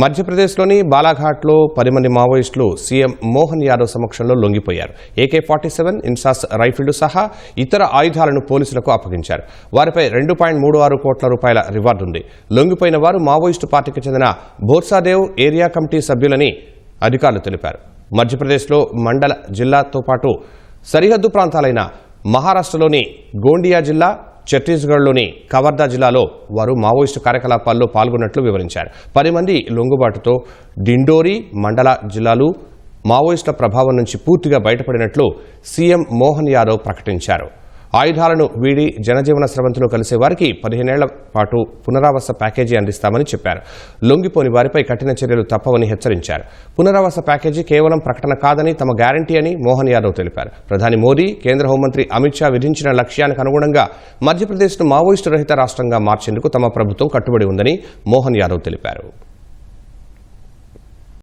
మధ్యప్రదేశ్లోని బాలాఘాట్లో 10 మంది మావోయిస్టులు సీఎం మోహన్ యాదవ్ సమక్షంలో లొంగిపోయారు. AK-47 ఇన్సాస్ రైఫిళ్లు సహా ఇతర ఆయుధాలను పోలీసులకు అప్పగించారు. వారిపై 2.36 కోట్ల రూపాయల రివార్డు ఉంది. లొంగిపోయిన వారు మావోయిస్టు పార్టీకి చెందిన బోర్సాదేవ్ ఏరియా కమిటీ సభ్యులని అధికారులు తెలిపారు. మధ్యప్రదేశ్లో మండల జిల్లాతో పాటు సరిహద్దు ప్రాంతాలైన మహారాష్ట్రలోని గోండియా జిల్లా, ఛత్తీస్గఢ్లోని కవర్దా జిల్లాలో వారు మావోయిస్టు కార్యకలాపాల్లో పాల్గొన్నట్లు వివరించారు. 10 మంది లొంగుబాటుతో డిండోరి మండల జిల్లాలు మావోయిస్టుల ప్రభావం నుంచి పూర్తిగా బయటపడినట్లు సీఎం మోహన్ యాదవ్ ప్రకటించారు. ఆయుధాలను వీడి జనజీవన స్రవంతిలో కలిసే వారికి 15 ఏళ్ల పాటు పునరావాస ప్యాకేజీ అందిస్తామని చెప్పారు. లొంగిపోని వారిపై కఠిన చర్యలు తప్పవని హెచ్చరించారు. పునరావాస ప్యాకేజీ కేవలం ప్రకటన కాదని తమ గ్యారంటీ అని మోహన్ యాదవ్ తెలిపారు. ప్రధాని మోదీ, కేంద్ర హోంమంత్రి అమిత్ షా విధించిన లక్ష్యానికి అనుగుణంగా మధ్యప్రదేశ్ను మావోయిస్టు రహిత రాష్ట్రంగా మార్చేందుకు తమ ప్రభుత్వం కట్టుబడి ఉందని మోహన్ యాదవ్ తెలిపారు.